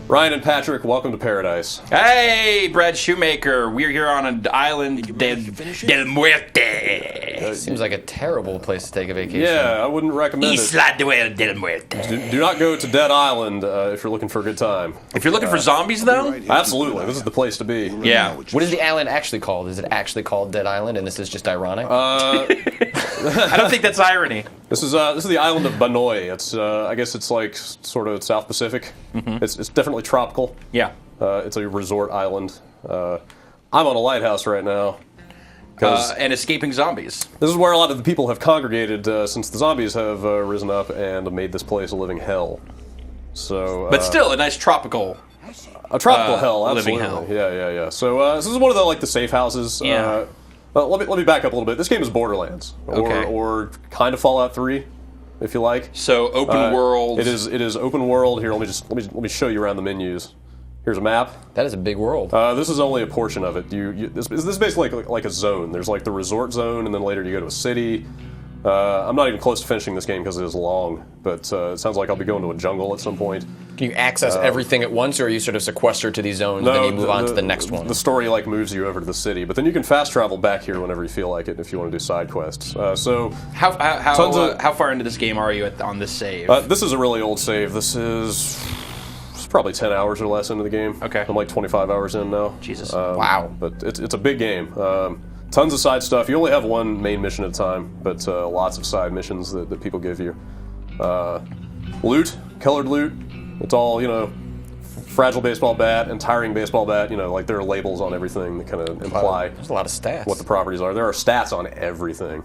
Ryan and Patrick, welcome to paradise. Hey, Brad Shoemaker. We're here on an island del Muerte. Seems like a terrible place to take a vacation. Yeah, I wouldn't recommend it. Isla del Muerte. Do not go to Dead Island if you're looking for a good time. If you're looking for zombies, though? Absolutely, this is the place to be. Yeah. What is the island actually called? Is it actually called Dead Island, and this is just ironic? I don't think that's irony. This is the island of Banoi. It's I guess it's like sort of South Pacific. Mm-hmm. It's definitely tropical. Yeah. It's a resort island. I'm on a lighthouse right now. And escaping zombies. This is where a lot of the people have congregated since the zombies have risen up and made this place a living hell. So, but still, a nice tropical. A tropical hell, living absolutely. hell. Yeah. So this is one of the safe houses. Yeah. Let me back up a little bit. This game is Borderlands, Okay. or kind of Fallout 3, if you like. So open world. It is open world. Here, let me show you around the menus. Here's a map. That is a big world. This is only a portion of it. This is basically like a zone. There's like the resort zone, and then later you go to a city. I'm not even close to finishing this game because it is long, but it sounds like I'll be going to a jungle at some point. Can you access everything at once, or are you sort of sequestered to these zones, and then you move on to the next one? The story moves you over to the city, but then you can fast travel back here whenever you feel like it if you want to do side quests. So how far into this game are you on this save? This is a really old save. This is probably 10 hours or less into the game. Okay. I'm like 25 hours in now. Jesus. Wow. But it's a big game. Tons of side stuff. You only have one main mission at a time, but lots of side missions that people give you. Loot, colored loot. It's all, fragile baseball bat and tiring baseball bat. Like there are labels on everything that kind of imply There's a lot of stats. what the properties are. There are stats on everything.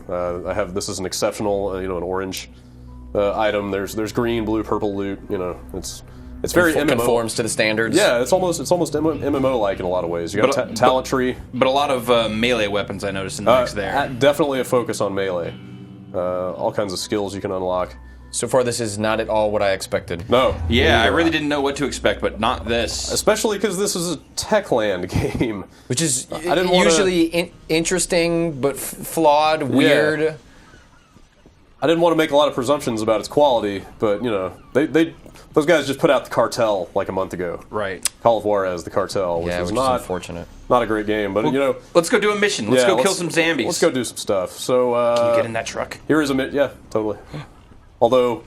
This is an exceptional, an orange item. There's green, blue, purple loot. It's very MMO. Conforms to the standards. Yeah, it's almost MMO-like in a lot of ways. You got talent tree. But a lot of melee weapons I noticed in the mix there. Definitely a focus on melee. All kinds of skills you can unlock. So far, this is not at all what I expected. No. Yeah, I really didn't know what to expect, but not this. Especially because this is a Techland game. Which is usually interesting, but flawed, weird. Yeah. I didn't want to make a lot of presumptions about its quality, but, those guys just put out the Cartel like a month ago. Right. Call of Juarez, the Cartel, which is not unfortunate. Not a great game, but let's go do a mission. Let's go kill some zombies. Let's go do some stuff. So can you get in that truck? Here is yeah, totally. Although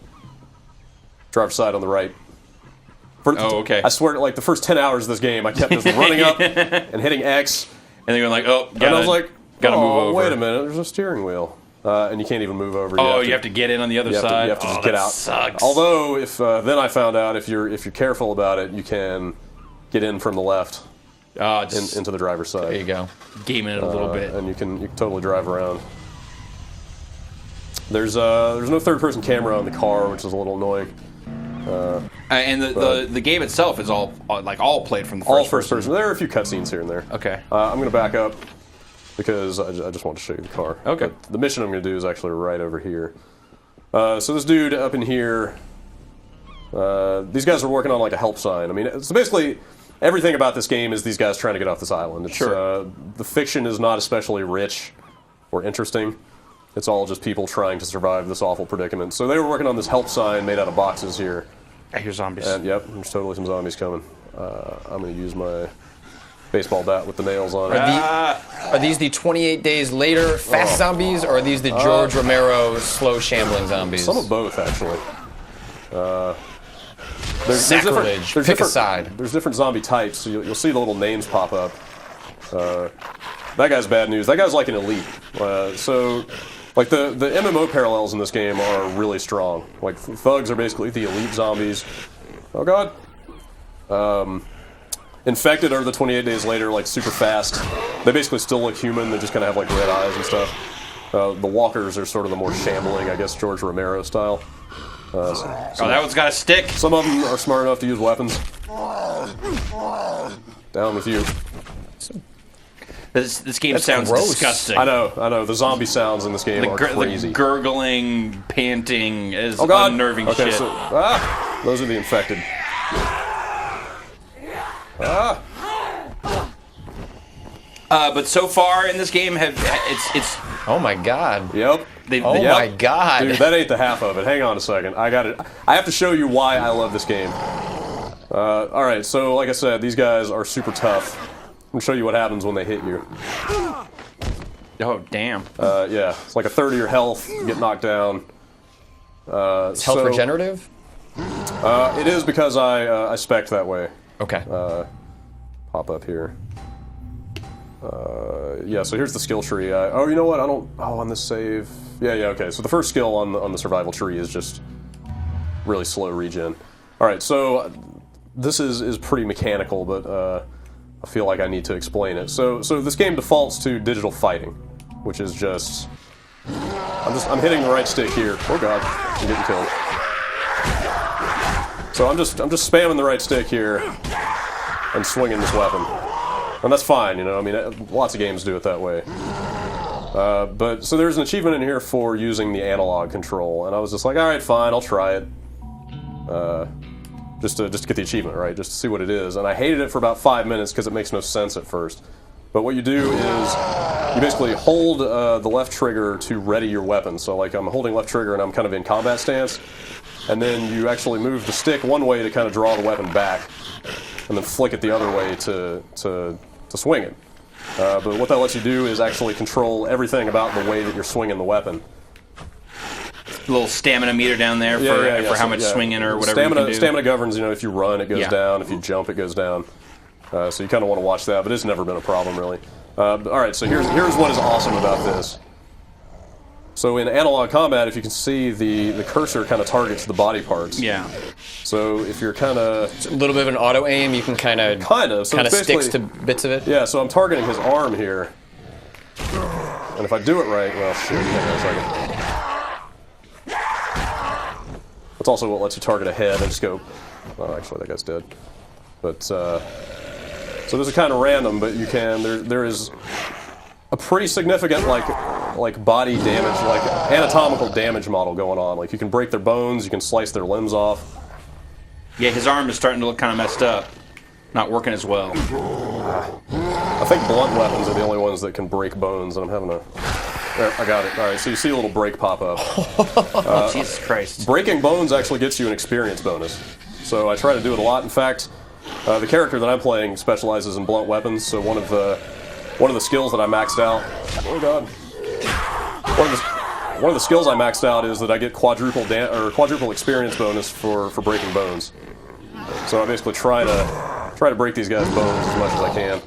driver's side on the right. Okay. I swear, like the first 10 hours of this game, I kept just running up and hitting X, and then you're like, and I was like, gotta move over. Wait a minute, there's a steering wheel. And you can't even move over. You have to get in on the other side. You have to just get out. Sucks. Although, then I found out if you're careful about it, you can get in from the left into the driver's side. There you go. Game it a little bit, and you can totally drive around. There's no third-person camera on the car, which is a little annoying. And the game itself is all played from the first person. There are a few cutscenes here and there. Okay. I'm going to back up because I just want to show you the car. Okay. But the mission I'm going to do is actually right over here. So this dude up in here, these guys are working on like a help sign. I mean, so basically everything about this game is these guys trying to get off this island. Sure. The fiction is not especially rich or interesting. It's all just people trying to survive this awful predicament. So they were working on this help sign made out of boxes here. I hear zombies. And yep, there's totally some zombies coming. I'm going to use my baseball bat with the nails on it. Are these the 28 days later fast zombies, or are these the George Romero slow shambling zombies? Some of both, actually. Sacrilege. Pick a side. There's different zombie types, so you'll see the little names pop up. That guy's bad news. That guy's like an elite. Like the MMO parallels in this game are really strong. Like thugs are basically the elite zombies. Oh god. Infected are the 28 days later, like super fast. They basically still look human. They just kind of have like red eyes and stuff. The walkers are sort of the more shambling, I guess, George Romero style. That one's got a stick. Some of them are smart enough to use weapons. Down with you. This game sounds gross. I disgusting. know. The zombie sounds in this game are crazy. The gurgling, panting is God. unnerving Okay, shit. so, those are the infected. But so far in this game, it's Oh my god. Yep. My god. Dude, that ain't the half of it. Hang on a second. I have to show you why I love this game. All right, so like I said, these guys are super tough. I'm gonna show you what happens when they hit you. Oh, damn. Yeah, it's like a third of your health. You get knocked down. Is health regenerative? It is because I spec'd that way. Okay. Pop up here. Yeah, so here's the skill tree. Oh, you know what? I don't. Oh, on this save. Yeah, okay. So the first skill on the survival tree is just really slow regen. All right, so this is pretty mechanical, but I feel like I need to explain it. So this game defaults to digital fighting, which is just I'm hitting the right stick here. Oh god, I'm getting killed. So I'm just spamming the right stick here and swinging this weapon, and that's fine. You know, I mean, lots of games do it that way. But so there's an achievement in here for using the analog control, and I was just like, all right, fine, I'll try it. Just to get the achievement, right? Just to see what it is. And I hated it for about 5 minutes because it makes no sense at first. But what you do is you basically hold the left trigger to ready your weapon. So like I'm holding left trigger and I'm kind of in combat stance. And then you actually move the stick one way to kind of draw the weapon back. And then flick it the other way to swing it. But what that lets you do is actually control everything about the way that you're swinging the weapon. A little stamina meter down there for how much swinging or whatever you can do. Stamina governs, you know, if you run, it goes down. If you jump, it goes down. So you kind of want to watch that, but it's never been a problem, really. All right, so here's what is awesome about this. So in analog combat, if you can see, the cursor kind of targets the body parts. Yeah. So if you're kind of... A little bit of an auto aim, you can kind of sticks to bits of it. Yeah, so I'm targeting his arm here. And if I do it right, well, shit, hang on a second. It's also what lets you target a head and just go... Oh, actually, that guy's dead. But, so this is kind of random, but you can... There is a pretty significant, like body damage, like anatomical damage model going on. Like, you can break their bones, you can slice their limbs off. Yeah, his arm is starting to look kind of messed up. Not working as well. I think blunt weapons are the only ones that can break bones, and I'm having a... There, I got it. All right, so you see a little break pop up. Jesus Christ. Breaking bones actually gets you an experience bonus. So I try to do it a lot. In fact, the character that I'm playing specializes in blunt weapons, so one of the skills that I maxed out... Oh, God. One of the skills I maxed out is that I get quadruple experience bonus for breaking bones. So I basically try to break these guys' bones as much as I can.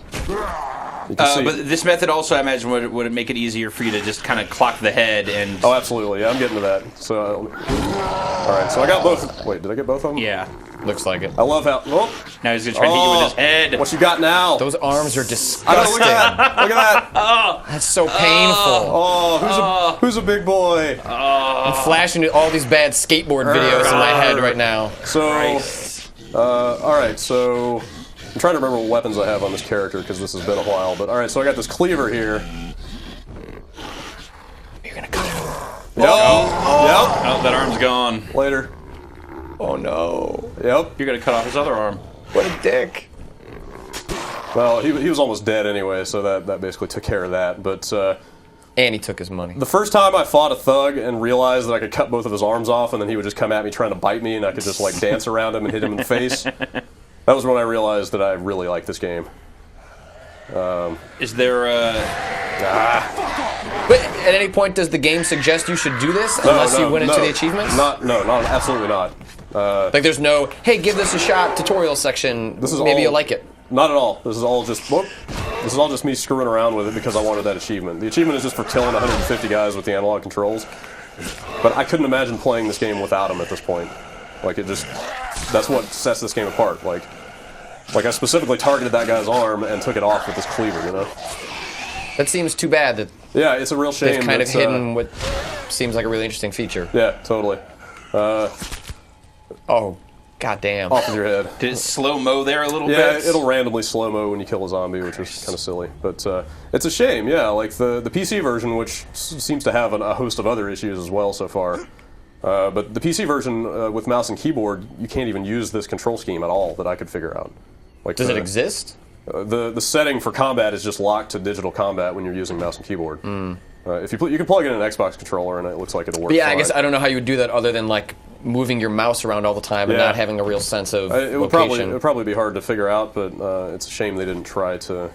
But this method also, I imagine, would it make it easier for you to just kind of clock the head and... Oh, absolutely. Yeah, I'm getting to that. So, all right. So I got both. Wait, did I get both of them? Yeah. Looks like it. I love how... Oh. Now he's going to try to hit you with his head. What you got now? Those arms are disgusting. I know, look at that. Look at that. Oh. That's so painful. Oh, who's a big boy? I'm flashing all these bad skateboard videos in my head right now. So, all right, so... I'm trying to remember what weapons I have on this character because this has been a while. But all right, so I got this cleaver here. You're gonna cut it. Yep. Yep. Oh, that arm's gone. Later. Oh no. Yep. You're gonna cut off his other arm. What a dick. Well, he was almost dead anyway, so that basically took care of that. But and he took his money. the first time I fought a thug and realized that I could cut both of his arms off, and then he would just come at me trying to bite me, and I could just like dance around him and hit him in the face. That was when I realized that I really like this game. Is there But at any point, does the game suggest you should do this unless you went into the achievements? Absolutely not. Like there's no, hey, give this a shot tutorial section. Maybe you'll like it. Not at all. This is all just me screwing around with it because I wanted that achievement. The achievement is just for killing 150 guys with the analog controls. But I couldn't imagine playing this game without them at this point. Like that's what sets this game apart. Like I specifically targeted that guy's arm and took it off with this cleaver, you know? That seems too bad that yeah, it's a real shame. They've kind of hidden what seems like a really interesting feature. Yeah, totally. Oh, goddamn. Off with your head. Did it slow-mo there a little bit? Yeah, it'll randomly slow-mo when you kill a zombie, which is kind of silly. But it's a shame, yeah. Like the PC version, which seems to have a host of other issues as well so far. But the PC version with mouse and keyboard, you can't even use this control scheme at all that I could figure out. Like Does it exist? The setting for combat is just locked to digital combat when you're using mouse and keyboard. If you can plug in an Xbox controller and it looks like it'll work. But yeah, fine. I guess I don't know how you would do that other than like moving your mouse around all the time and Yeah. not having a real sense of It would location. probably be hard to figure out, but it's a shame they didn't try to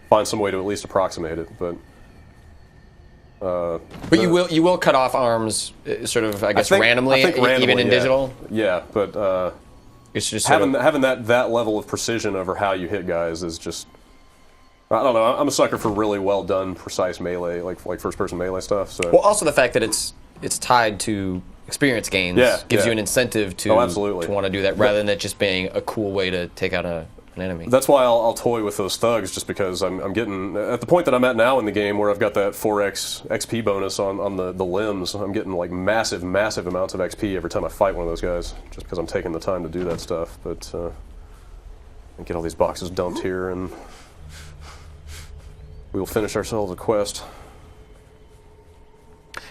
find some way to at least approximate it. But you will cut off arms, sort of, I guess, randomly, I think randomly, even in yeah. digital. Yeah, but It's just sort having that level of precision over how you hit guys is just. I don't know. I'm a sucker for really well done, precise melee, like first person melee stuff. So well, also the fact that it's tied to experience gains gives you an incentive to absolutely. to want to do that, rather than it just being a cool way to take out an enemy. That's why I'll toy with those thugs, just because I'm getting at the point that I'm at now in the game where I've got that 4x XP bonus on the limbs. I'm getting like massive amounts of XP every time I fight one of those guys, just because I'm taking the time to do that stuff. But I get all these boxes dumped here, and we will finish ourselves a quest.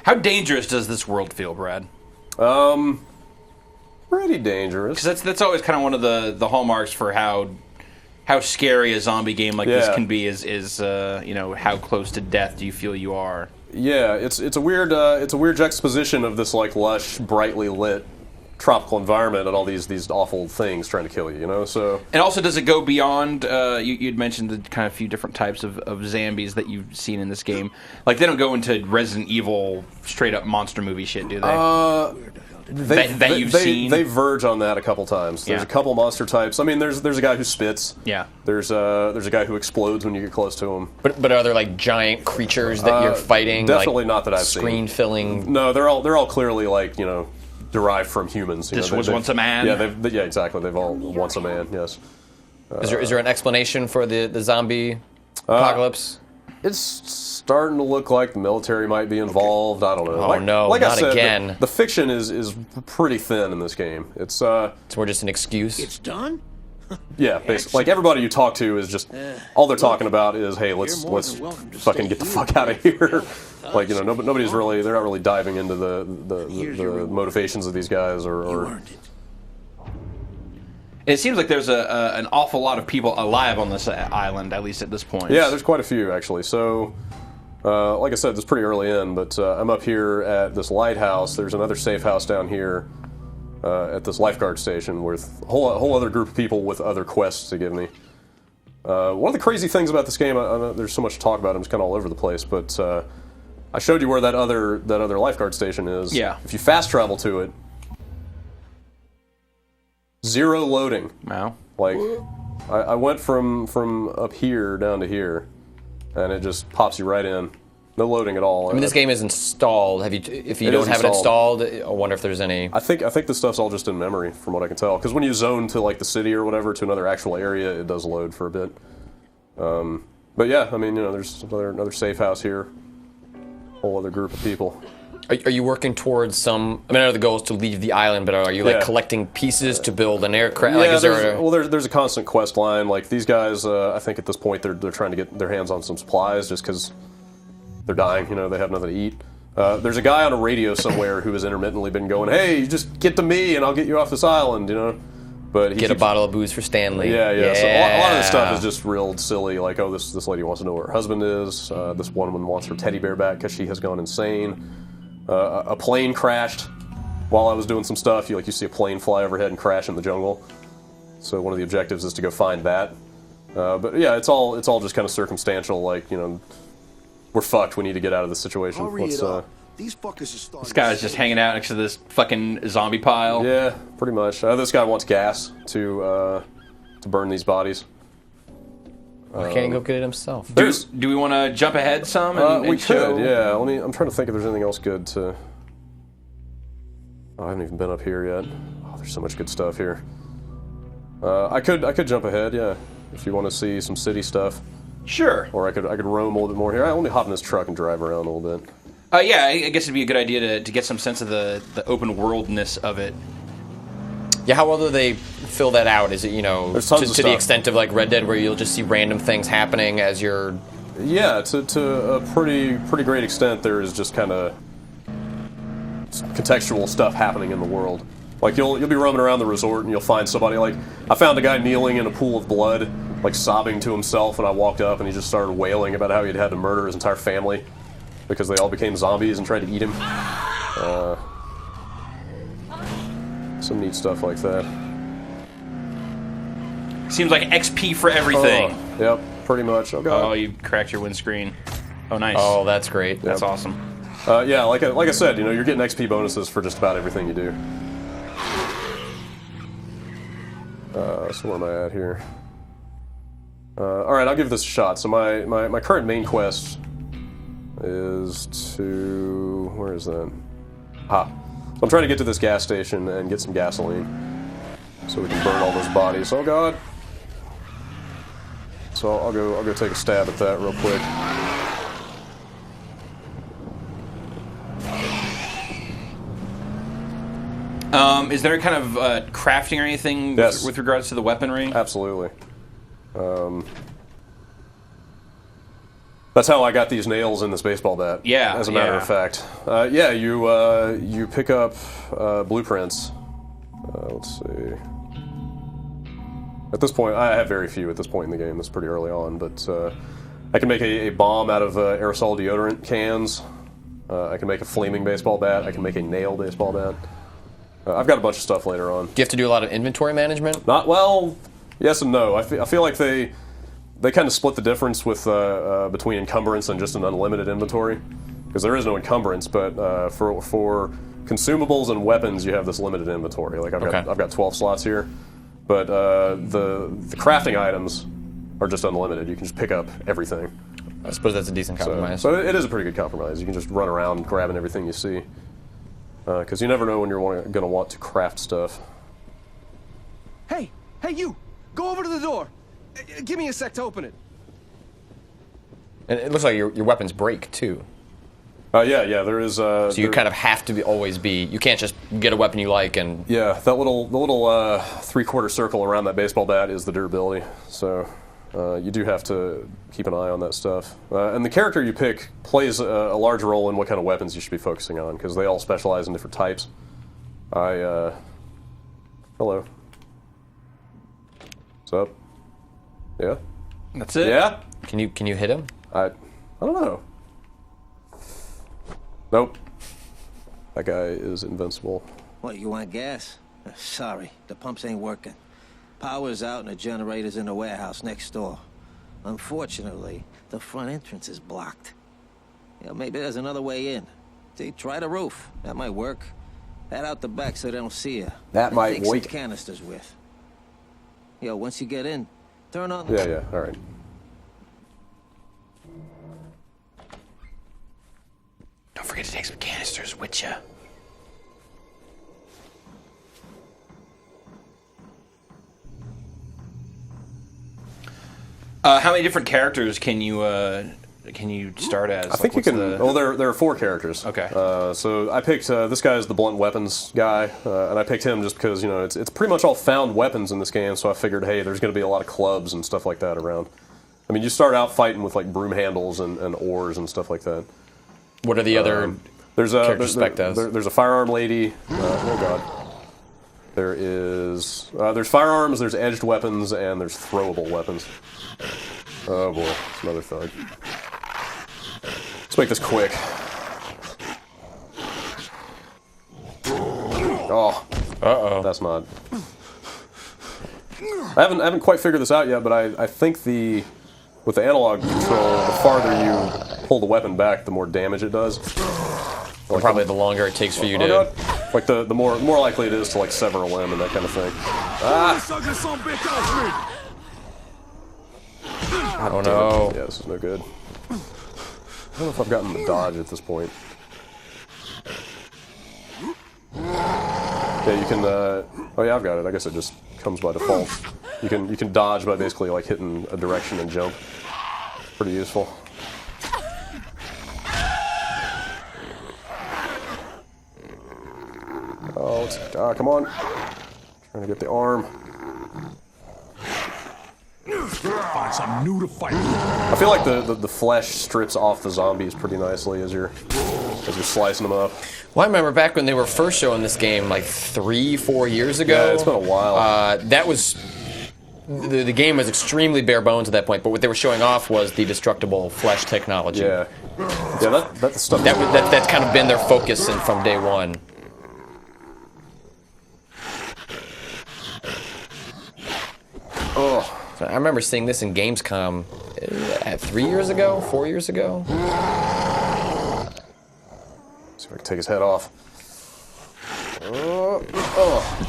How dangerous does this world feel, Brad? Pretty dangerous. Because that's always kind of one of the hallmarks for how scary a zombie game like this can be is how close to death do you feel you are? Yeah, it's a weird juxtaposition of this like lush, brightly lit tropical environment and all these awful things trying to kill you, you know? So And also, does it go beyond, you'd mentioned the kind of few different types of zombies that you've seen in this game. Like, they don't go into Resident Evil straight-up monster movie shit, do they? That you've seen? They verge on that a couple times. There's Yeah. a couple monster types. I mean, there's a guy who spits. Yeah. There's a guy who explodes when you get close to him. But are there like giant creatures that you're fighting? Definitely like not that I've seen. screen filling. No, they're all clearly like, you know, derived from humans. This was once a man? Yeah, exactly. They've all once a man, yes. Is there an explanation for the zombie apocalypse? It's starting to look like the military might be involved. I don't know. Oh, no, like I not said, again. The fiction is pretty thin in this game. It's It's more just an excuse. It's done? yeah, basically, like everybody you talk to is just all they're talking about is, hey, let's more than welcome to fucking stay get the here. fuck out of here. Like, you know, nobody's really, they're not really diving into the motivations of these guys You or earned it. It seems like there's an awful lot of people alive on this island, at least at this point. yeah, there's quite a few actually. So. Like I said, this is pretty early in, but I'm up here at this lighthouse. There's another safe house down here at this lifeguard station with a whole other group of people with other quests to give me. One of the crazy things about this game, I know there's so much to talk about, I'm just kind of all over the place, but I showed you where that other lifeguard station is. Yeah. If you fast travel to it, 0 loading. Wow. Like, I went from up here down to here, and it just pops you right in. No loading at all. I mean, this game is installed. If you don't have it installed, I wonder if there's any. I think this stuff's all just in memory, from what I can tell. Because when you zone to like the city or whatever to another actual area, it does load for a bit. But yeah, I mean, you know, there's another safe house here. Whole other group of people. Are you working towards some? I mean, I know the goal is to leave the island, but are you like Yeah. collecting pieces to build an aircraft? Yeah, Like, is there? there's a constant quest line. Like these guys, I think at this point they're trying to get their hands on some supplies just because they're dying. You know, they have nothing to eat. There's a guy on a radio somewhere who has intermittently been going, "Hey, just get to me and I'll get you off this island," you know. But he Get a keeps- bottle of booze for Stanley. Yeah. So a lot of this stuff is just real silly. Like, oh, this lady wants to know where her husband is. This one woman wants her teddy bear back because she has gone insane. A plane crashed while I was doing some stuff. You see a plane fly overhead and crash in the jungle. So one of the objectives is to go find that. But yeah, it's all just kind of circumstantial. Like, you know, we're fucked. We need to get out of this situation. Hurry it up. These fuckers are starting. This guy's just hanging out next to this fucking zombie pile. Yeah, pretty much. This guy wants gas to burn these bodies. Why can't he go get it himself? Do we want to jump ahead some? And We show- could, yeah. I'm trying to think if there's anything else good to. Oh, I haven't even been up here yet. Oh, there's so much good stuff here. I could jump ahead, yeah. If you want to see some city stuff, Sure. or I could roam a little bit more here. Let me hop in this truck and drive around a little bit. Yeah, I guess it'd be a good idea to get some sense of the open worldness of it. Yeah, how well do they fill that out? Is it, you know, There's tons of to the stuff. extent of like Red Dead, where you'll just see random things happening as you're. Yeah, to a pretty great extent, there is just kind of contextual stuff happening in the world. Like you'll be roaming around the resort and you'll find somebody. Like I found a guy kneeling in a pool of blood, like sobbing to himself, and I walked up and he just started wailing about how he'd had to murder his entire family because they all became zombies and tried to eat him. some neat stuff like that. Seems like XP for everything. Yep, pretty much. Oh god. Oh, you cracked your windscreen. Oh, nice. Oh, that's great. That's awesome. Yeah, like I said, you're getting XP bonuses for just about everything you do. So where am I at here? All right, I'll give this a shot. So my current main quest is to... where is that? So I'm trying to get to this gas station and get some gasoline so we can burn all those bodies. Oh god. So I'll go take a stab at that real quick. Is there kind of crafting or anything with regards to the weaponry? Absolutely. That's how I got these nails in this baseball bat. Yeah. As a matter of fact. You pick up blueprints. Let's see. At this point, I have very few at this point in the game. It's pretty early on, but I can make a bomb out of aerosol deodorant cans. I can make a flaming baseball bat. I can make a nail baseball bat. I've got a bunch of stuff later on. Do you have to do a lot of inventory management? Not well. Yes and no. I feel like they kind of split the difference with between encumbrance and just an unlimited inventory, because there is no encumbrance. But for consumables and weapons, you have this limited inventory. Like I've got 12 slots here, but the crafting items are just unlimited. You can just pick up everything. I suppose that's a decent compromise. So it is a pretty good compromise. You can just run around grabbing everything you see. Because you never know when you're going to want to craft stuff. Hey, you! Go over to the door. Give me a sec to open it. And it looks like your weapons break too. Yeah. There is. So you kind of have to always be. You can't just get a weapon you like and. Yeah, the little three-quarter circle around that baseball bat is the durability. So you do have to keep an eye on that stuff. And the character you pick plays a large role in what kind of weapons you should be focusing on, because they all specialize in different types. Hello. What's up? Yeah? That's it? Yeah? Can you hit him? I don't know. Nope. That guy is invincible. What, you want gas? Sorry, the pumps ain't working. Power's out and the generator's in the warehouse next door. Unfortunately, the front entrance is blocked. Maybe there's another way in. See, try the roof. That might work. Head out the back so they don't see you. That might take work. some canisters with. Once you get in, turn on. Yeah. All right. Don't forget to take some canisters with you. How many different characters can you start as? I think you can. Well, there are 4 characters. Okay. So I picked this guy as the blunt weapons guy, and I picked him just because it's pretty much all found weapons in this game. So I figured, hey, there's going to be a lot of clubs and stuff like that around. I mean, you start out fighting with like broom handles and oars and stuff like that. What are the other characters spec'd as? There's a firearm lady. Oh god. There's firearms, there's edged weapons, and there's throwable weapons. Oh boy, it's another thug. Let's make this quick. Oh. Uh-oh. That's not... I haven't quite figured this out yet, but I think with the analog control, the farther you pull the weapon back, the more damage it does. Or probably the longer it takes for you to... God. Like the more likely it is to like sever a limb and that kind of thing. Oh no. Yeah, this is no good. I don't know if I've gotten the dodge at this point. Yeah, you can. Oh yeah, I've got it. I guess it just comes by default. You can dodge by basically like hitting a direction and jump. Pretty useful. Oh, come on. Trying to get the arm. Find something new to fight. I feel like the flesh strips off the zombies pretty nicely as you're slicing them up. Well, I remember back when they were first showing this game, like 3-4 years ago. Yeah, it's been a while. That was the game was extremely bare bones at that point. But what they were showing off was the destructible flesh technology. Yeah, that's stuff. That's kind of been their focus from day one. Oh. So I remember seeing this in Gamescom 3 years ago, 4 years ago. See if I can take his head off.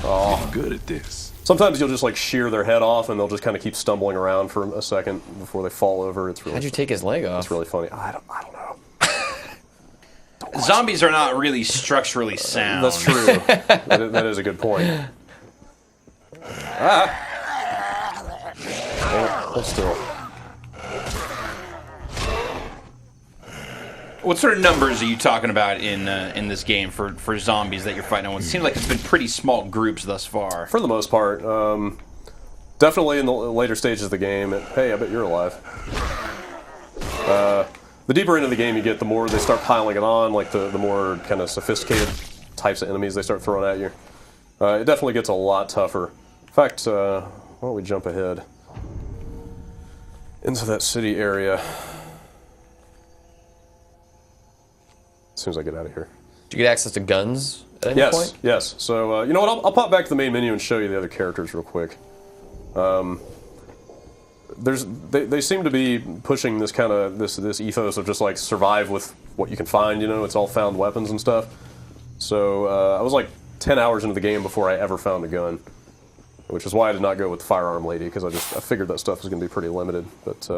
I'm good at this. Sometimes you'll just like shear their head off, and they'll just kind of keep stumbling around for a second before they fall over. It's really. How'd you take his leg off? It's really funny. I don't know. Zombies are not really structurally sound. That's true. that is a good point. Hold still. What sort of numbers are you talking about in this game for zombies that you're fighting on? It seems like it's been pretty small groups thus far. For the most part. Definitely in the later stages of the game. Hey, I bet you're alive. The deeper into the game you get, the more they start piling it on, like the more kind of sophisticated types of enemies they start throwing at you. It definitely gets a lot tougher. In fact, why don't we jump ahead into that city area as soon as I get out of here. Did you get access to guns at any point? Yes. So, you know what, I'll pop back to the main menu and show you the other characters real quick. They seem to be pushing this kind of this ethos of just like survive with what you can find. You know, it's all found weapons and stuff. So I was like 10 hours into the game before I ever found a gun, which is why I did not go with the firearm lady, because I figured that stuff was going to be pretty limited. But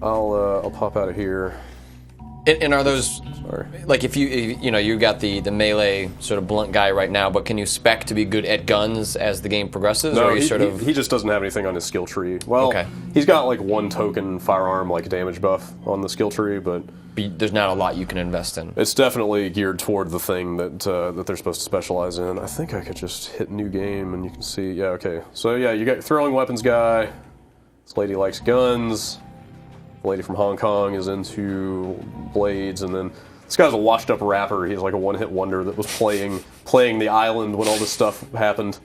I'll pop out of here. And are those, Sorry. like, if you got the melee sort of blunt guy right now, but can you spec to be good at guns as the game progresses? No, or are you he just doesn't have anything on his skill tree. Well, Okay. He's got like one token firearm like damage buff on the skill tree, but there's not a lot you can invest in. it's definitely geared toward the thing that they're supposed to specialize in. I think I could just hit new game and you can see. Yeah, okay. So yeah, you got throwing weapons guy. This lady likes guns. The lady from Hong Kong is into blades, and then this guy's a washed-up rapper. He's like a one-hit wonder that was playing the island when all this stuff happened.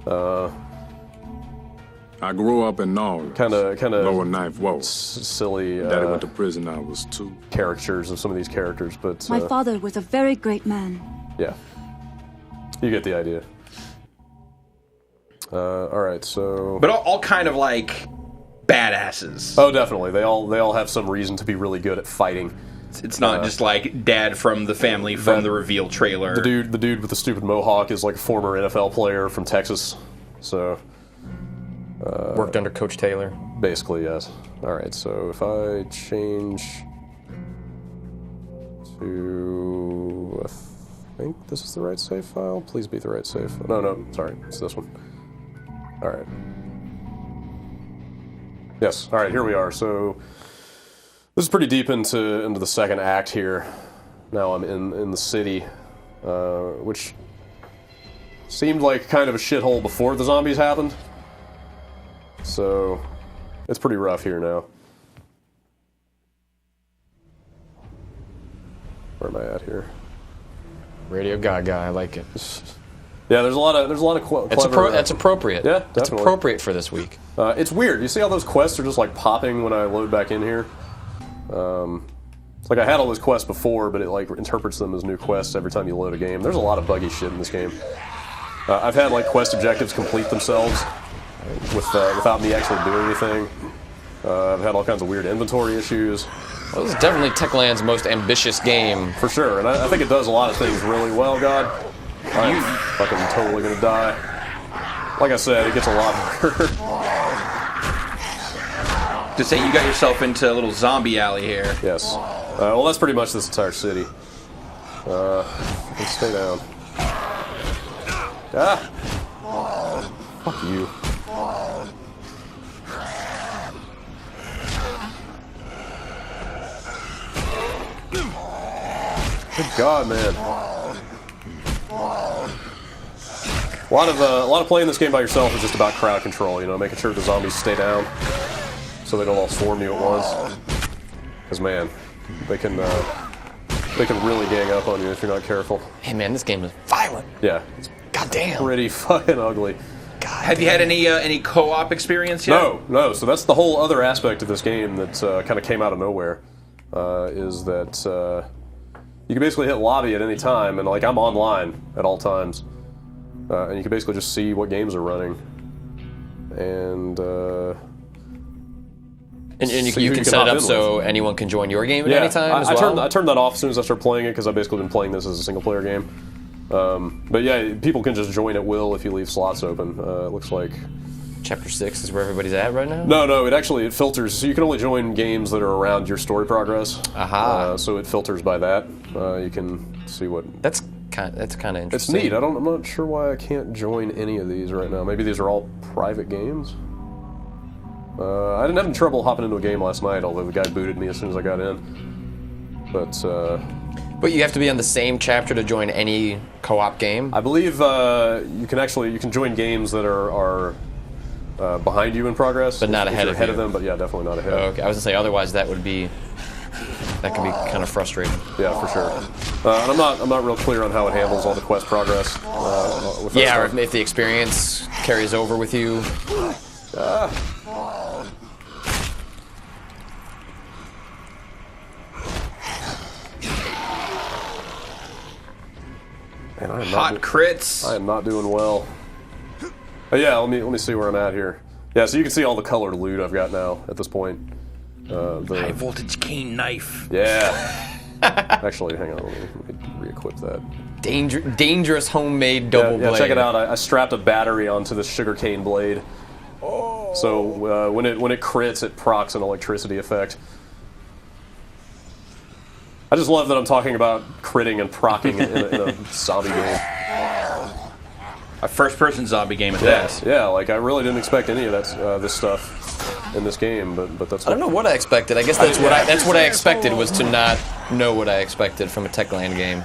I grew up in Norway. Kind of Lower Ninth Ward. silly Daddy went to prison. I was 2. caricatures of some of these characters, but My father was a very great man. yeah, you get the idea. All right, so But all kind of like badasses. oh, definitely, they all have some reason to be really good at fighting. It's not just like dad from the family from the reveal trailer. The dude with the stupid mohawk is like a former NFL player from Texas, so Worked under Coach Taylor. basically yes. All right, so if I change to, I think this is the right save file. Please be the right save. No, sorry, it's this one. All right. Yes. All right. Here we are. So this is pretty deep into the second act here. Now I'm in the city, which seemed like kind of a shithole before the zombies happened. So it's pretty rough here now. Where am I at here? Radio Gaga, I like it. Yeah, there's a lot of clever. That's appropriate. Yeah, That's definitely. appropriate for this week. It's weird. You see how those quests are just like popping when I load back in here? It's like I had all those quests before, but it like interprets them as new quests every time you load a game. There's a lot of buggy shit in this game. I've had like quest objectives complete themselves without me actually doing anything. I've had all kinds of weird inventory issues. Well, this is definitely Techland's most ambitious game. For sure, and I think it does a lot of things really well, God. I'm fucking totally gonna die. Like I said, it gets a lot harder. To say you got yourself into a little zombie alley here. Yes. Well, that's pretty much this entire city. Let's stay down. Ah! Fuck you. Good God, man. A lot of playing this game by yourself is just about crowd control. You know, making sure the zombies stay down so they don't all swarm you at once. Because man, they can really gang up on you if you're not careful. Hey man, this game is violent. Yeah, it's Goddamn. pretty fucking ugly. God. Have you had any co-op experience yet? No. So that's the whole other aspect of this game that kind of came out of nowhere. Is that you can basically hit lobby at any time, and like I'm online at all times, and you can basically just see what games are running. and you see who can you set hop it up in so with. anyone can join your game at any time as I well? turned that off as soon as I started playing it because I've basically been playing this as a single player game. But yeah, people can just join at will if you leave slots open. It looks like Chapter 6 is where everybody's at right now? no, it filters. So you can only join games that are around your story progress. Aha. So it filters by that. You can see what. That's kind of It's interesting. neat. I'm not sure why I can't join any of these right now. Maybe these are all private games. I didn't have any trouble hopping into a game last night, although the guy booted me as soon as I got in. But you have to be on the same chapter to join any co-op game? I believe you can join games that are behind you in progress, But not if ahead you're of ahead you. of them. But yeah, definitely not ahead. Okay, I was gonna say otherwise that can be kind of frustrating. Yeah, for sure. And I'm not real clear on how it handles all the quest progress. With that Yeah, or stuff. if the experience carries over with you. Man, I am Hot not crits. I am not doing well. Oh, yeah, let me see where I'm at here. Yeah, so you can see all the colored loot I've got now at this point. High voltage cane knife. Yeah. Actually, hang on, let me re-equip that. Dangerous homemade double blade. Check it out. I strapped a battery onto this sugarcane blade. Oh. So when it crits, it procs an electricity effect. I just love that I'm talking about critting and procking in a zombie game. A first-person zombie game at that. Yeah, like I really didn't expect any of that this stuff in this game, but that's. I don't know what I expected. I guess that's what I expected was to not know what I expected from a Techland game.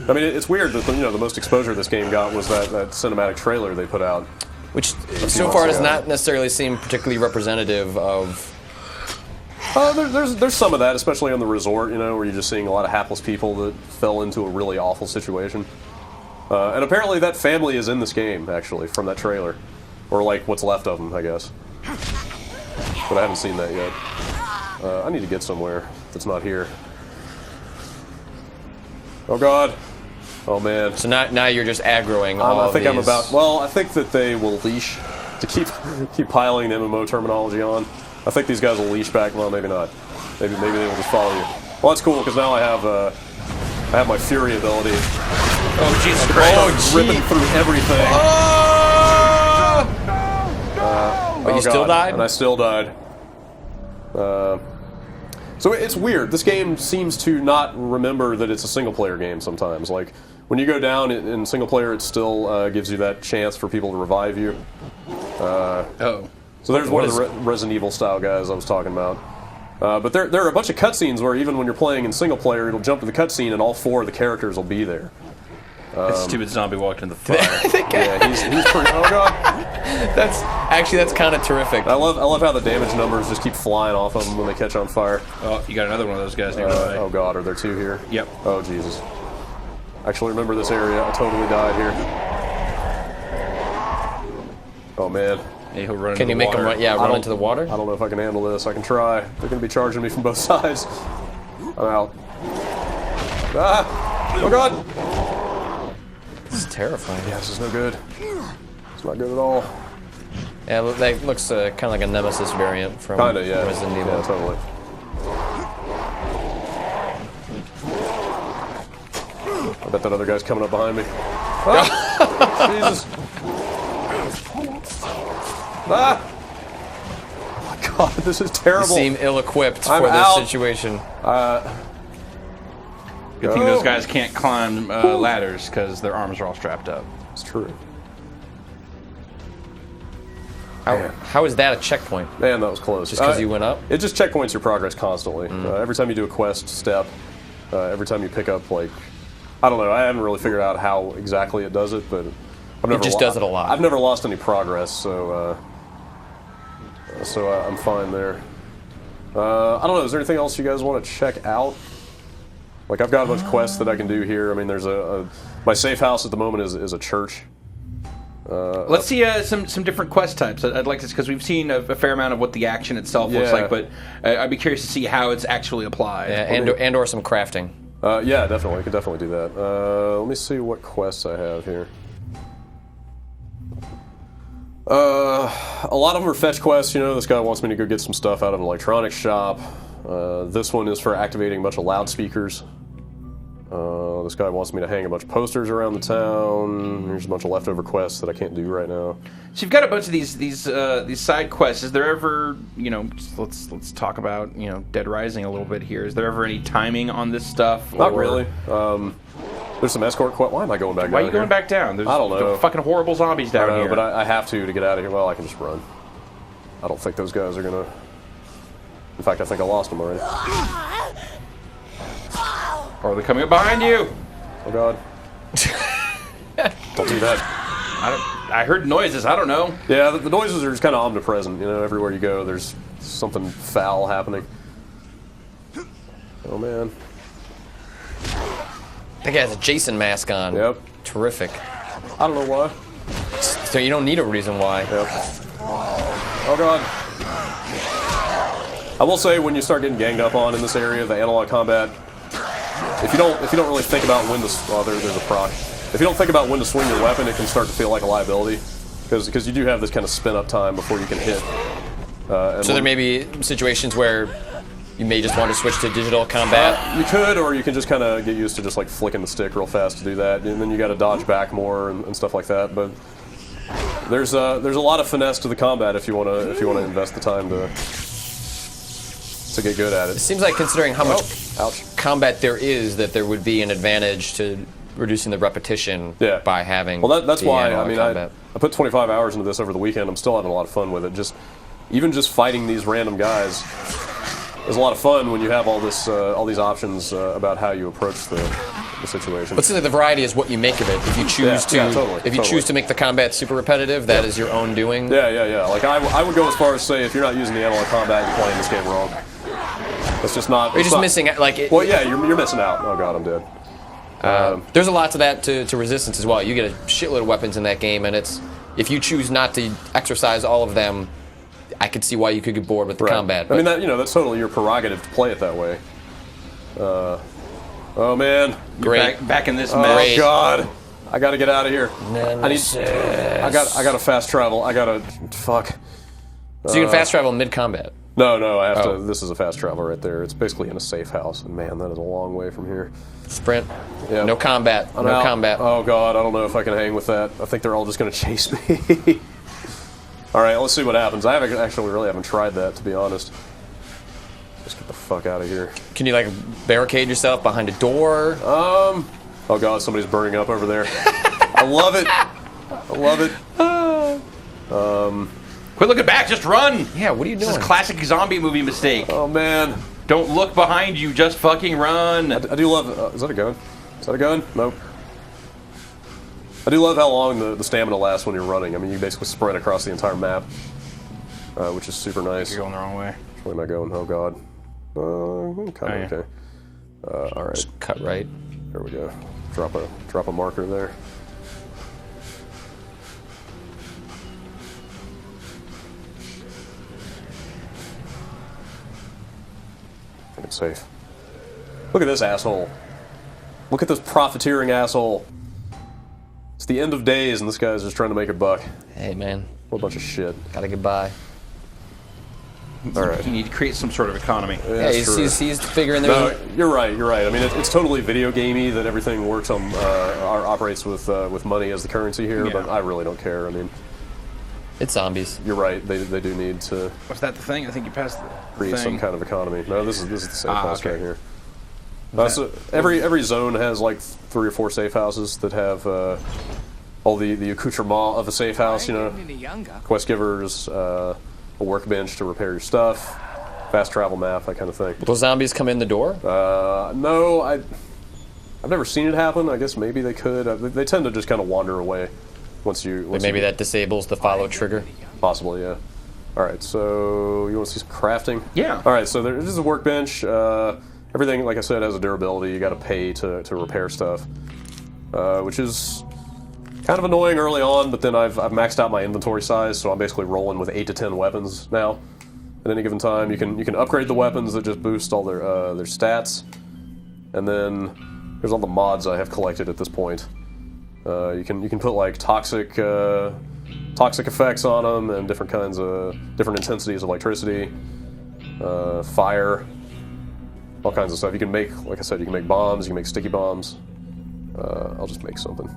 I mean, it's weird that the most exposure this game got was that cinematic trailer they put out, Which so far does not necessarily seem particularly representative of. There's some of that, especially on the resort, where you're just seeing a lot of hapless people that fell into a really awful situation. And apparently that family is in this game, actually, from that trailer. Or, like, what's left of them, I guess. But I haven't seen that yet. I need to get somewhere that's not here. Oh, God. Oh, man. So now you're just aggroing all I think of I'm these. about... Well, I think that they will leash to keep piling the MMO terminology on. I think these guys will leash back. Well, maybe not. Maybe they will just follow you. Well, that's cool, because now I have my Fury ability. Oh, Jesus Christ. Ripping through everything. But you still died? And I still died. So it's weird. This game seems to not remember that it's a single-player game sometimes. Like, when you go down in single-player, it still gives you that chance for people to revive you. So there's one of the Resident Evil-style guys I was talking about. But there are a bunch of cutscenes where even when you're playing in single-player, it'll jump to the cutscene and all 4 of the characters will be there. That stupid zombie walked in the fire. Yeah, he's pretty... Oh, God. That's kind of terrific. I love how the damage numbers just keep flying off of them when they catch on fire. Oh, you got another one of those guys nearby. Oh, God, are there 2 here? Yep. Oh, Jesus. Actually, remember this area. I totally died here. Oh, man. Yeah, he'll run Can into you the make water. him run into the water? I don't know if I can handle this. I can try. They're going to be charging me from both sides. I'm out. Ah! Oh, God! This is terrifying. Yeah, this is no good. It's not good at all. Yeah, that looks kind of like a Nemesis variant from Kinda, yeah. Resident Evil. Yeah, totally. I bet that other guy's coming up behind me. Ah! Jesus. Ah! Oh my God, this is terrible. You seem ill-equipped I'm for this out. situation. Good thing those guys can't climb ladders because their arms are all strapped up. It's true. How is that a checkpoint? Man, that was close. Just because you went up? It just checkpoints your progress constantly. Every time you do a quest step, every time you pick up, like, I don't know, I haven't really figured out how exactly it does it, but I've never does it a lot. I've never lost any progress, so I'm fine there. I don't know, is there anything else you guys want to check out? Like, I've got a bunch of quests that I can do here. I mean, there's my safe house at the moment is a church. Let's see some different quest types. I'd like to, because we've seen a fair amount of what the action itself looks like, but I'd be curious to see how it's actually applied. Yeah, and or some crafting. Yeah, definitely. I could definitely do that. Let me see what quests I have here. A lot of them are fetch quests. This guy wants me to go get some stuff out of an electronics shop. This one is for activating a bunch of loudspeakers. This guy wants me to hang a bunch of posters around the town. There's a bunch of leftover quests that I can't do right now. So you've got a bunch of these side quests. Is there ever, let's talk about Dead Rising a little bit here. Is there ever any timing on this stuff? Not really. There's some escort quests. Why am I going back down? Why are you going back down? There's I don't know. Fucking horrible zombies down here. But I have to get out of here. Well, I can just run. I don't think those guys are gonna. In fact, I think I lost them already. Or are they coming up behind you? Oh God! Don't do that. I heard noises. I don't know. Yeah, the noises are just kind of omnipresent. Everywhere you go, there's something foul happening. Oh man! That guy has a Jason mask on. Yep. Terrific. I don't know why. So you don't need a reason why. Yep. Oh God! I will say, when you start getting ganged up on in this area, the analog combat. If you don't really think about when to there's a proc. If you don't think about when to swing your weapon, it can start to feel like a liability, because you do have this kind of spin up time before you can hit. So there may be situations where you may just want to switch to digital combat. You could, or you can just kind of get used to just like flicking the stick real fast to do that, and then you got to dodge back more and stuff like that. But there's a lot of finesse to the combat if you want to invest the time to get good at it. It seems like, considering how much Ouch. combat there is, that there would be an advantage to reducing the repetition by having. Well, that's the why combat. I put 25 hours into this over the weekend. I'm still having a lot of fun with it. Even just fighting these random guys is a lot of fun when you have all these options about how you approach the situation. But the variety is what you make of it. If you choose choose to make the combat super repetitive, that is your own doing. Yeah. Like I would go as far as say, if you're not using the analog combat, you're playing this game wrong. It's just not. You're just missing Well, yeah, you're missing out. Oh God, I'm dead. There's a lot to that to Resistance as well. You get a shitload of weapons in that game, and if you choose not to exercise all of them, I could see why you could get bored with the combat. I mean, that's totally your prerogative to play it that way. Oh man, great. Back in this mess. Oh God, I gotta get out of here. I gotta fast travel. Fuck. So you can fast travel mid-combat. No, I have to. This is a fast travel right there. It's basically in a safe house, and man, that is a long way from here. Sprint. Yeah. No combat. No combat. Oh God, I don't know if I can hang with that. I think they're all just gonna chase me. All right, let's see what happens. I really haven't tried that, to be honest. Just get the fuck out of here. Can you barricade yourself behind a door? Oh God, somebody's burning up over there. I love it. Quit looking back, just run! Yeah, what are you doing? This is a classic zombie movie mistake. Oh man. Don't look behind you, just fucking run. I do love... is that a gun? Is that a gun? Nope. I do love how long the stamina lasts when you're running. I mean, you basically sprint across the entire map, which is super nice. You're going the wrong way. Which way am I going? Oh God. Kind of okay. All right. Just cut right. There we go. Drop a marker there. I think it's safe. Look at this asshole. Look at this profiteering asshole. It's the end of days, and this guy's just trying to make a buck. Hey, man. What a bunch of shit. Gotta get by. All right. You need to create some sort of economy. Yeah, he's figuring there. No, you're right. I mean, it's totally video gamey that everything works on, operates with money as the currency here, but I really don't care. I mean, it's zombies. You're right. They do need to. What's that? The thing? I think you passed the create thing. some kind of economy. No, this is the safe house right here. So every zone has like 3 or 4 safe houses that have all the accoutrement of a safe house. Quest givers, a workbench to repair your stuff, fast travel map, that kind of thing. Will those zombies come in the door? No, I've never seen it happen. I guess maybe they could. They tend to just kind of wander away once maybe that disables the follow trigger. Possibly, yeah. All right, so you want to see some crafting? Yeah. All right, so this is a workbench. Everything, like I said, has a durability. You got to pay to repair stuff, which is kind of annoying early on. But then I've maxed out my inventory size, so I'm basically rolling with 8 to 10 weapons now. At any given time, you can upgrade the weapons that just boost all their stats, and then there's all the mods I have collected at this point. You can put like toxic toxic effects on them and different kinds of different intensities of electricity, fire, all kinds of stuff. You can make, like I said, you can make bombs. You can make sticky bombs. I'll just make something.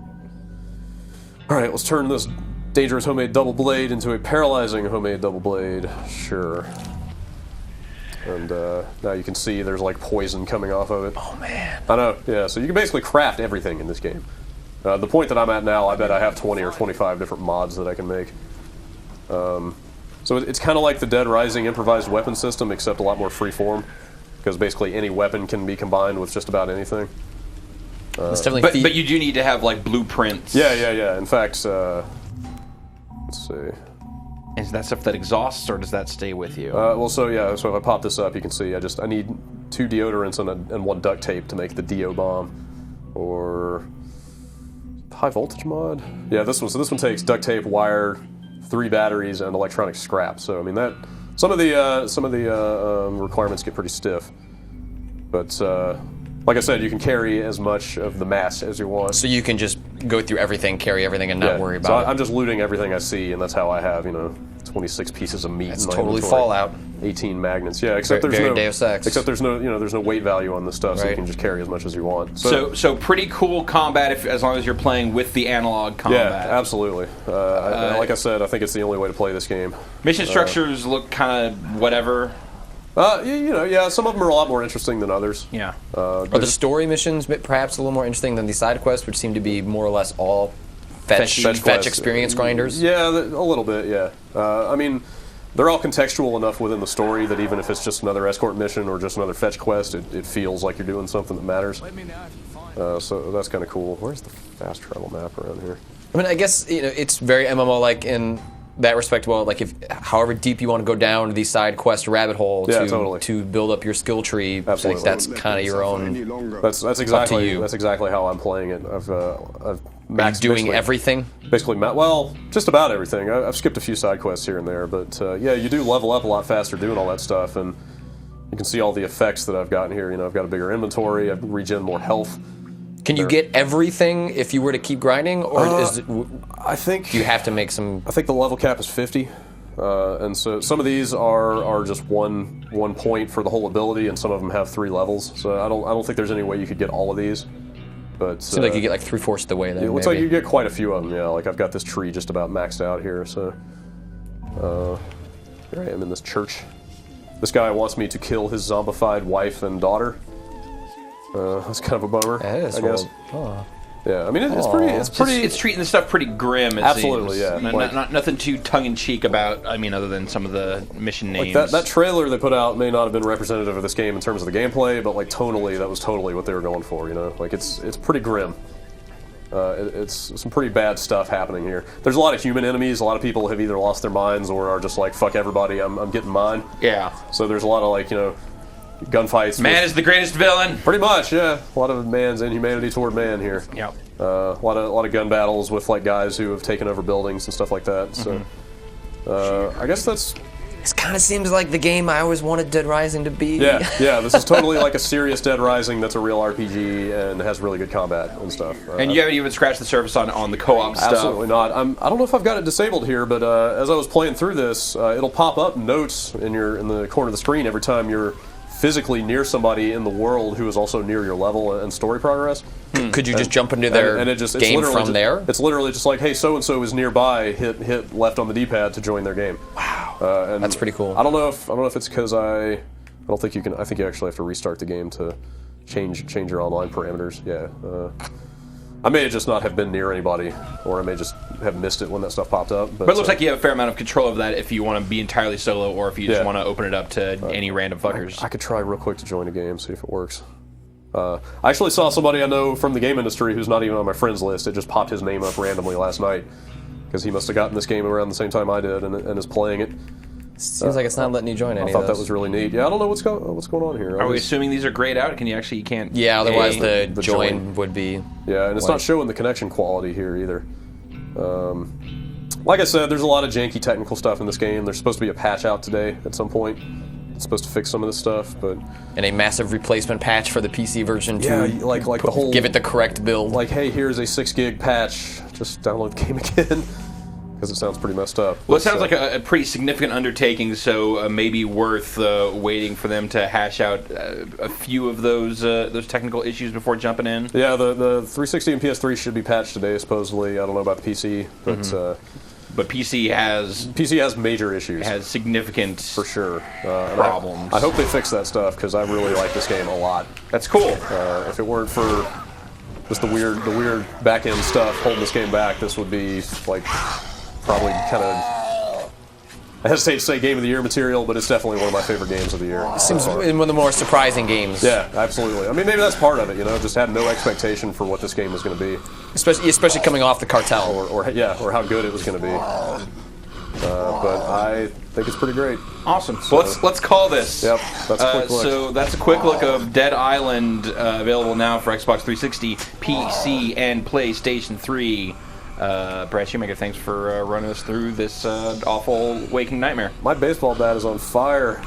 All right, let's turn this dangerous homemade double blade into a paralyzing homemade double blade. Sure. And now you can see there's like poison coming off of it. Oh man. I know, yeah, so you can basically craft everything in this game. The point that I'm at now, I bet I have 20 or 25 different mods that I can make. So it's kind of like the Dead Rising improvised weapon system, except a lot more freeform, because basically any weapon can be combined with just about anything. It's definitely but you do need to have like blueprints. Yeah. In fact, let's see. Is that stuff that exhausts, or does that stay with you? So if I pop this up, you can see I need 2 deodorants and 1 duct tape to make the Deo bomb, or high voltage mod. Yeah, this one takes duct tape, wire, 3 batteries, and electronic scrap. So I mean that some of the requirements get pretty stiff, but like I said, you can carry as much of the mass as you want. So you can just go through everything, carry everything, and not worry about it. I'm just looting everything I see, and that's how I have 26 pieces of meat. That's in my totally inventory. Fallout. 18 magnets. Yeah, except there's very no Deus Ex. Except there's no weight value on this stuff, so you Right. can just carry as much as you want. So pretty cool combat as long as you're playing with the analog combat. Yeah, absolutely. Like I said, I think it's the only way to play this game. Mission structures look kind of whatever. Some of them are a lot more interesting than others. Yeah. Are the story missions perhaps a little more interesting than the side quests, which seem to be more or less all fetch quests. experience grinders? Yeah, a little bit, yeah. I mean, they're all contextual enough within the story that even if it's just another escort mission or just another fetch quest, it feels like you're doing something that matters. So that's kind of cool. Where's the fast travel map around here? I mean, I guess it's very MMO-like in that respect. Well, like however deep you want to go down to the side quest rabbit hole to build up your skill tree, Absolutely. like that's kind of your own. That's exactly you. That's exactly how I'm playing it. I've Are you maxed doing everything? Basically, just about everything. I've skipped a few side quests here and there, but you do level up a lot faster doing all that stuff, and you can see all the effects that I've gotten here. I've got a bigger inventory. I've regen more health. Can you get everything if you were to keep grinding, or I think do you have to make some? I think the level cap is 50, and so some of these are just one point for the whole ability, and some of them have 3 levels. So I don't think there's any way you could get all of these. But Seems like you get like 3/4 of the way there. It looks like you get quite a few of them. Yeah, like I've got this tree just about maxed out here. So here I am in this church. This guy wants me to kill his zombified wife and daughter. That's kind of a bummer. It is, I guess. Oh. Yeah, I mean it's pretty. It's treating the stuff pretty grim. Absolutely, seems. yeah. Nothing too tongue in cheek about. I mean, other than some of the mission names. Like that trailer they put out may not have been representative of this game in terms of the gameplay, but like tonally, that was totally what they were going for. Like it's pretty grim. It's some pretty bad stuff happening here. There's a lot of human enemies. A lot of people have either lost their minds or are just like, fuck everybody, I'm getting mine. Yeah. So there's a lot of gunfights. Man is the greatest villain. Pretty much, yeah. A lot of man's inhumanity toward man here. Yep. A lot of gun battles with like guys who have taken over buildings and stuff like that. So I guess that's. This kind of seems like the game I always wanted Dead Rising to be. Yeah. This is totally like a serious Dead Rising that's a real RPG and has really good combat and stuff. And you haven't even scratched the surface on the co-op stuff. Absolutely not. I don't know if I've got it disabled here, but as I was playing through this, it'll pop up notes in the corner of the screen every time you're physically near somebody in the world who is also near your level and story progress. Could you just jump into their game from there? It's literally just like, hey, so-and-so is nearby, hit left on the D-pad to join their game. Wow. And that's pretty cool. I don't know if it's because I don't think you can. I think you actually have to restart the game to change your online parameters. Yeah. I may just not have been near anybody, or I may just have missed it when that stuff popped up. But it looks like you have a fair amount of control of that if you want to be entirely solo, or if you just want to open it up to any random fuckers. I could try real quick to join a game, see if it works. I actually saw somebody I know from the game industry who's not even on my friends list. It just popped his name up randomly last night, because he must have gotten this game around the same time I did and is playing it. Seems like it's not letting you join any of those. I thought that was really neat. Yeah, I don't know what's going on here. Are we assuming these are grayed out? You can't... Yeah, otherwise the join would be... Yeah, and it's not showing the connection quality here either. Like I said, there's a lot of janky technical stuff in this game. There's supposed to be a patch out today at some point. It's supposed to fix some of this stuff, but... And a massive replacement patch for the PC version to like the whole... give it the correct build. Like, hey, here's a 6 gig patch. Just download the game again. because it sounds pretty messed up. Well, it sounds like a pretty significant undertaking, so maybe worth waiting for them to hash out a few of those technical issues before jumping in. Yeah, the 360 and PS3 should be patched today, supposedly. I don't know about the PC, but but PC has major issues. Has significant for sure problems. I hope they fix that stuff because I really like this game a lot. That's cool. If it weren't for just the weird back end stuff holding this game back, this would be like probably kind of, I hesitate to say game of the year material, but it's definitely one of my favorite games of the year. It seems one of the more surprising games. Yeah, absolutely. I mean, maybe that's part of it. Just had no expectation for what this game was going to be, especially coming off the Cartel, or how good it was going to be. But I think it's pretty great. Awesome. So let's call this. Yep, that's a quick look. So that's a quick look of Dead Island, available now for Xbox 360, PC, and PlayStation 3. Brad Shoemaker, thanks for running us through this awful waking nightmare. My baseball bat is on fire.